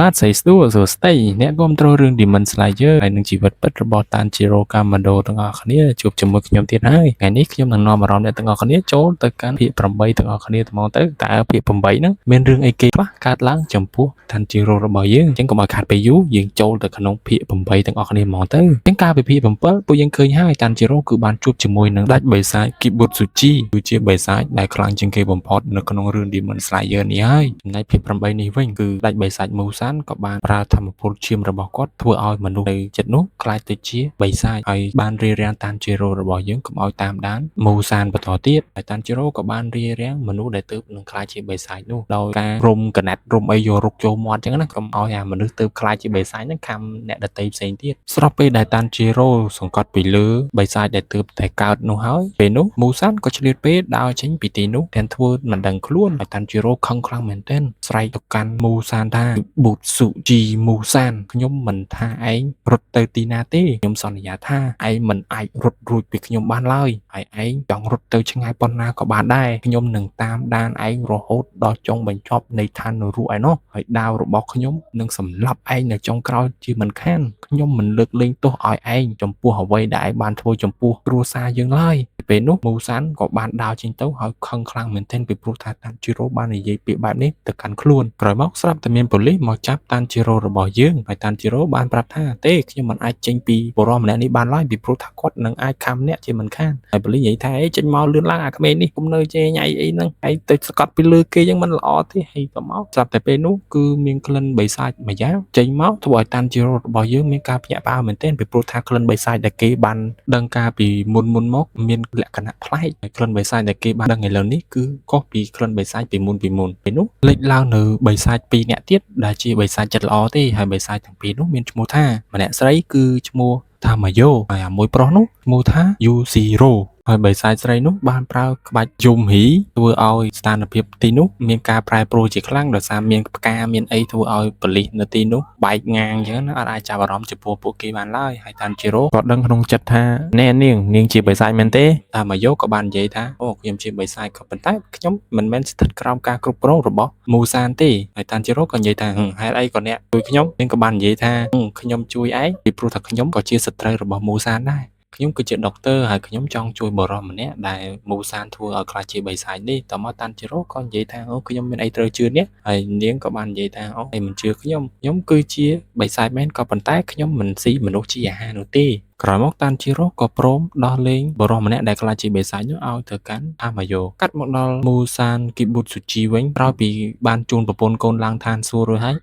បាទស្រីស្ទួសួស្តីអ្នកគាំទ្ររឿង Demon Slayer ហើយនឹងជីវិតពិតរបស់ Tanjiro Kamado ទាំងអស់គ្នាជួបជាមួយខ្ញុំទៀតហើយថ្ងៃនេះខ្ញុំនឹងនាំអារម្មណ៍អ្នកទាំងអស់គ្នាចូលទៅកាន់ភាគ8ទាំងអស់គ្នាថ្មទៅតើភាគ8ហ្នឹងមានរឿងអីគេខ្លះកើតឡើងចំពោះ Tanjiro របស់យើងអញ្ចឹងកុំឲ្យខាតពេលយូរយើងចូលទៅក្នុងភាគ8ទាំងអស់គ្នាហ្មងទៅអញ្ចឹងកាលពីភាគ7ពួកយើងឃើញហើយ Tanjiro គឺបានជួបជាមួយនឹងដាច់បិសាច Kibutsuji គឺជាបិសាចដែលខ្លាំងជាងគេបំផុតនៅក្នុងរឿង Demon Slayer នេះហើយចំណែកភាគ8នេះវិញគឺដាច់បិសាច Musan ក៏បានប្រើធម្មពលឈាមរបស់គាត់ធ្វើឲ្យមនុស្សនៅចិត្តនោះក្លាយទៅជាបិសាចហើយបានរារាំង Tanjiro របស់យើងកុំឲ្យតាមដាន Musan បន្តទៀតហើយ Tanjiro ក៏បានរារាំងមនុស្សដែលទើបនឹងក្លាយជាបិសាចនោះដោយការរុំកណាត់រុំអីយករុកចូលមាត់អញ្ចឹងណាកុំឲ្យអាមនុស្សទើបក្លាយជាបិសាចហ្នឹងខំអ្នកដតីផ្សេងទៀតស្របពេលដែល Tanjiro សង្កត់ពីលើបិសាចដែលទើបតែកើតនោះហើយពេលនោះ Musan ក៏ឆ្លៀតពេលដើរចេញពីទីនោះទាំងធ្វើមិនដឹងខ្លួនហើយ Tanjiro ខឹងខ្លាំងមែនទែនស្រែកទៅកាន់ Musan ថា Butsuji Musan ខ្ញុំមិនថាឯងរត់ទៅទីណាទេខ្ញុំសន្យាថាឯងមិនអាចរត់រួចពីខ្ញុំបានឡើយហើយឯងចង់រត់ទៅឆ្ងាយប៉ុណ្ណាក៏បានដែរខ្ញុំនឹងតាមដានឯងរហូតដល់ចុងបញ្ចប់នៃឋាននរកឯនោះហើយដាវរបស់ខ្ញុំនឹងសម្លាប់ឯងនៅចុងក្រោយជាមិនខានខ្ញុំមិនលើកលែងទោសឲ្យឯងចំពោះអ្វីដែលឯងបានធ្វើចំពោះគ្រួសារយើងឡើយពេលនោះ Musan ក៏បានដើរចេញទៅហើយខឹងខ្លាំងមែនទែនពីព្រោះថា Tanjiro បាននិយាយពាក្យបែបនេះទៅកាន់ខ្លួនក្រោយមកស្រាប់តែមានប៉ូលីសមកចាប់ Tanjiro របស់យើងហើយ Tanjiro បានប្រាប់ថាទេខ្ញុំមិនអាចចេញពីបុរសម្នាក់នេះបានឡើយពីព្រោះថាគាត់នឹងអាចខំអ្នកជាមិនខានហើយប៉ូលីសនិយាយថាចេញមកលឿនឡើងអាក្មេងនេះគុំនៅជេរញ៉ៃអីហ្នឹងហើយទៅស្កត់ពីលើគេយ៉ាងមិនល្អទេហើយក៏មកស្រាប់តែពេលនោះគឺមានក្លិនបិសាចម្យ៉ាងចេញមកធ្វើឲ្យ Tanjiro របស់យើងមានការភ្ញាក់ផ្អើលមែនទែនពីព្រោះថាក្លិនបិសាចដែលគេបានដឹងកាលពីមុនមកមានលក្ខណៈប្លែកហើយក្លិនបិសាចដែលគេបានដឹងឥឡូវនេះគឺខុសពីក្លិនបិសាចពីមុនពេលនោះលេចឡើងនៅបិសាច2នាក់ទៀតដែលជាបិសាចចិត្តល្អទេហើយបិសាចទាំងពីរនោះមានឈ្មោះថាម្នាក់ស្រីគឺឈ្មោះថាម៉ាយ៉ូហើយអាមួយប្រុសនោះឈ្មោះថាយូស៊ីរ៉ូហើយបិសាចស្រីនោះបានប្រើក្បាច់យំហ៊ីធ្វើឲ្យស្ថានភាពទីនោះមានការប្រែប្រួលជាខ្លាំងដោយសារមានផ្កាមានអីធ្វើឲ្យប៉ូលីសនៅទីនោះបែកងាងអញ្ចឹងណាអាចចាប់អារម្មណ៍ចំពោះពួកគេបានឡើយហើយ Tanjiro ក៏ដឹងក្នុងចិត្តថាណែនាងជាបិសាចមែនទេតាម៉ាយ៉ូក៏បាននិយាយថាអូខ្ញុំជាបិសាចក៏ប៉ុន្តែខ្ញុំមិនមែនស្ថិតក្រោមការគ្រប់គ្រងរបស់ Musan ទេហើយ Tanjiro ក៏និយាយថាហេតុអីក៏អ្នកជួយខ្ញុំនាងក៏បាននិយាយថាខ្ញុំជួយឯងពីព្រោះថាខ្ញុំក៏ជាសត្រូវរបស់ Musan ដែរខ្ញុំគឺជាដុកទ័រហើយខ្ញុំចង់ជួយបរិសម្នាក់ដែល Musan ធ្វើឲ្យខ្លាចជាបិសាចនេះតមក Tanjiro ក៏និយាយថាអូខ្ញុំមានអីត្រូវជឿនេះហើយនាងក៏បាននិយាយថាអូឯងមិនជឿខ្ញុំគឺជាបិសាចមែនក៏ប៉ុន្តែខ្ញុំមិនស៊ីមនុស្សជាអាហារនោះទេក្រោយមក Tanjiro ក៏ព្រមដោះលែងបរិសម្នាក់ដែលខ្លាចជាបិសាចនោះឲ្យទៅកាន់ Tamayo កាត់មកដល់ Musan Kibutsuji វិញក្រោយពីបានជូនប្រពន្ធកូនឡើងឋានសួគ៌រួចហើយ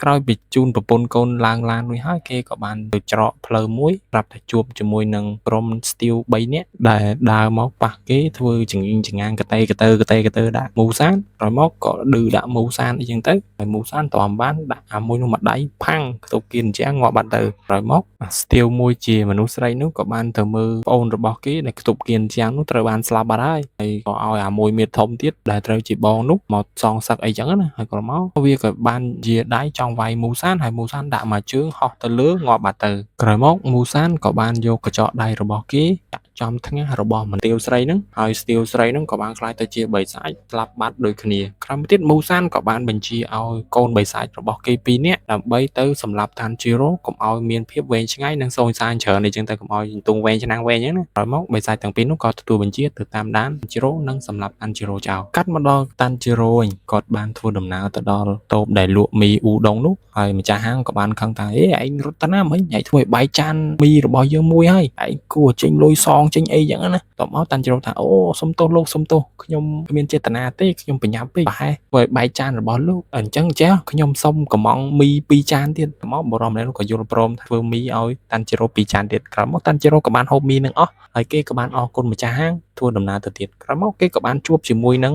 ក្រោយពីជូនប្រពន្ធកូនឡើងឡានរួចហើយគេក៏បានទៅច្រកផ្លូវមួយប្រាប់ថាជួបជាមួយនឹងក្រុមស្ទាវ3នាក់ដែលដើរមកប៉ះគេធ្វើចង្អៀងចង្ងាងកតេដាក់ Musan ក្រោយមកក៏ឌឺដាក់ Musan អីចឹងទៅហើយ Musan តមបានដាក់អាមួយនោះមួយដៃផាំងខ្ទប់គៀនជាងងាប់បាត់ទៅក្រោយមកស្ទាវមួយជាមនុស្សស្រីនោះក៏បានទៅមើលប្អូនរបស់គេដែលខ្ទប់គៀនជាងនោះត្រូវបានស្លាប់បាត់ហើយក៏ឲ្យអាមួយមានធំទៀតដែលត្រូវជាបងនោះមកសងសឹកអីចឹងណាហើយក្រោយមកវាក៏បានជាដៃចង់វាយ Musan ហើយ Musan ដាក់មកជើងហោះទៅលើងាប់បាត់ទៅក្រោយមក Musan ក៏បានយកកញ្ចក់ដៃរបស់គេចំថ្ងាសរបស់មន្ត្រីស្រីហ្នឹងហើយស្ទាវស្រីហ្នឹងក៏បានខ្លាយទៅជាបិសាចស្លាប់បាត់ដូចគ្នាក្រោយមកទៀត Musan ក៏បានបញ្ជាឲ្យកូនបិសាចរបស់គេ2នាក់ដើម្បីទៅសម្លាប់ Tanjiro កុំឲ្យមានភាពវែងឆ្ងាយនិងសូន្យសានច្រើនអីចឹងទៅកុំឲ្យទងវែងឆ្នាំងវែងអញ្ចឹងណាក្រោយមកបិសាចទាំងពីរនោះក៏ទទួលបញ្ជាទៅតាមដាន Tanjiro និងសម្លាប់ Tanjiro ចោលកាត់មកដល់ Tanjiro វិញគាត់បានធ្វើដំណើរទៅដល់តូបដែលលក់មីអ៊ូដុងនោះហើយម្ចាស់ហាងក៏បានខឹងថាឯងរត់ទៅណាមិញឯងធ្វើឲ្យបែកចានមីរបស់យើងមួយហើយឯងគួរចេញលុយសងចេញអីចឹងណាតបមក Tanjiro ថាអូសុំទោសលោកសុំទោសខ្ញុំគ្មានចេតនាទេខ្ញុំប្រញាប់ពេកប្រហែលធ្វើឲ្យបែកចានរបស់លោកអញ្ចឹងចេះខ្ញុំសុំកំងមី2ចានទៀតតមកបរមម្នាក់នោះក៏យល់ព្រមធ្វើមីឲ្យ Tanjiro 2ចានទៀតក្រោយមក Tanjiro ក៏បានហូបមីនឹងអស់ហើយគេក៏បានអរគុណម្ចាស់ហាងធ្វើដំណើរទៅទៀតក្រោយមកគេក៏បានជួបជាមួយនឹង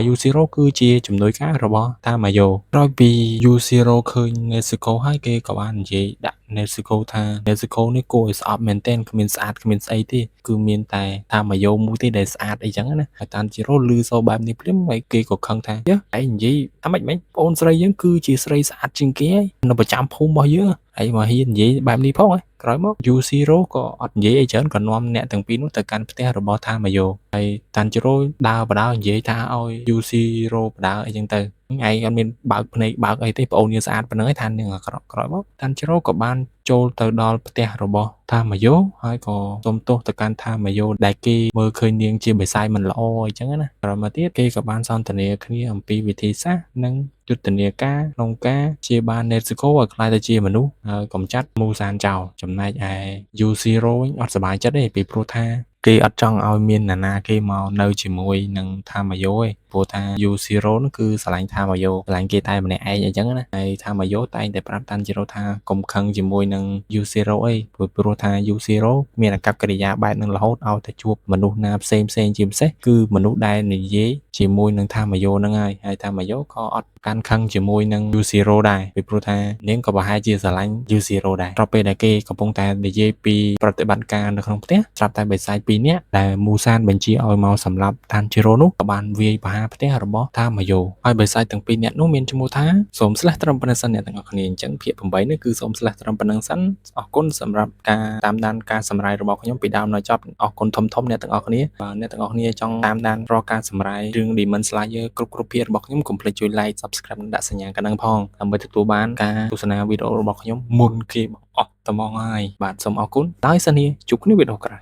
Yushiro គឺជាជំនួយការរបស់ Tamayo ក្រោយពី Yushiro ឃើញ Nezuko ហើយគេក៏បាននិយាយដាក់ Nezuko ថា Nezuko នេះគួរឲ្យស្អប់មែនទែនគ្មានស្អាតគ្មានស្អីទេគឺមានតែ Tamayo មួយទេដែលស្អាតអីចឹងណាហើយ Tanjiro ឮសូរបែបនេះភ្លាមហើយគេក៏ខឹងថាឯងនិយាយថាម៉េចបងអូនស្រីយើងគឺជាស្រីស្អាតជាងគេហើយនៅប្រចាំភូមិរបស់យើង ហើយមកហ៊ាននិយាយបែបនេះផងក្រោយមក Yujiro ក៏អត់និយាយអីច្រើនក៏នាំអ្នកទាំងពីរនោះទៅកាន់ផ្ទះរបស់ Tamayo ហើយ Tanjiro ដើរបដើនិយាយថាឲ្យ Yujiro បដើអីចឹងទៅឯងអត់មានបើកភ្នែកបើកអីទេប្អូនយើងស្អាតប៉ុណ្្នឹងឯងថានាងអាក្រក់ក្រោយមក Tanjiro ក៏បានចូលទៅដល់ផ្ទះរបស់ Tamayo ហើយក៏សុំទោសទៅកាន់ Tamayo ដែលគេមើលឃើញនាងជាបិសាចមិនល្អអីចឹងណាក្រោយមកទៀតគេក៏បានសន្ទនាគ្នាអំពីវិធីសាស្ត្រនិងយុទ្ធនាការក្នុងការព្យាបាល Nezuko ឲ្យក្លាយទៅជាមនុស្សហើយកុំចាត់ Muzan ចោលចំណែកឯ Yujiro វិញអត់សប្បាយចិត្តទេពីព្រោះថាគេអត់ចង់ឲ្យមាននរណាគេមកនៅជាមួយនឹង Tamayo ទេព្រោះថា Yujiro នោះគឺស្រឡាញ់ Tamayo ស្រឡាញ់គេតែម្នាក់ឯងអញ្ចឹងណាហើយ Tamayo តែងតែប្រាប់ Tanjiro ថាកុំខឹងជាមួយនឹង Yujiro អីព្រោះថា Yujiro មានអាកប្បកិរិយាបែបហ្នឹងរហូតឲ្យតែជួបមនុស្សណាផ្សេងជាពិសេសគឺមនុស្សដែលនិយាយជាមួយនឹង Tamayo ហ្នឹងហើយ Tamayo ក៏អត់កាន់ខឹងជាមួយនឹង Yujiro ដែរពីព្រោះថានាងក៏ប្រហែលជាស្រឡាញ់ Yujiro ដែរស្របពេលដែលគេកំពុងតែនិយាយពីប្រតិបត្តិការនៅក្នុងផ្ទះស្រាប់តែបិសាច2នាក់ដែល Muzan បញ្ជាឲ្យមកសម្លាប់ Tanjiro នោះក៏បានវាយប្រហារផ្ទះរបស់ Tamayo ហើយបិសាចទាំង2នាក់នោះមានឈ្មោះថាសូមស្លេះត្រឹមប៉ុណ្្នឹងសិនអ្នកទាំងអស់គ្នាអញ្ចឹងភាគ8នេះគឺសូមស្លេះត្រឹមប៉ុណ្្នឹងសិនអរគុណសម្រាប់ការតាមដានការសម្រាយរបស់ខ្ញុំពីដើមដល់ចប់អរគុណធំអ្នកទាំងអស់គ្នាបើអ្នកទាំងអស់គ្នាចង់តាមដានរកការសម្រាយរឿង Demon Slayer គ្រប់ភាគរបស់ខ្ញុំកុំភ្លេចជួយ like subscribe និងដាក់សញ្ញាកណ្ដឹងផងដើម្បីទទួលបានការទស្សនាវីដេអូរបស់ខ្ញុំមុនគេបង្អស់ត្មងហើយបាទសូមអរគុណដោយសន្យាជួបគ្នាវីដេអូក្រោយ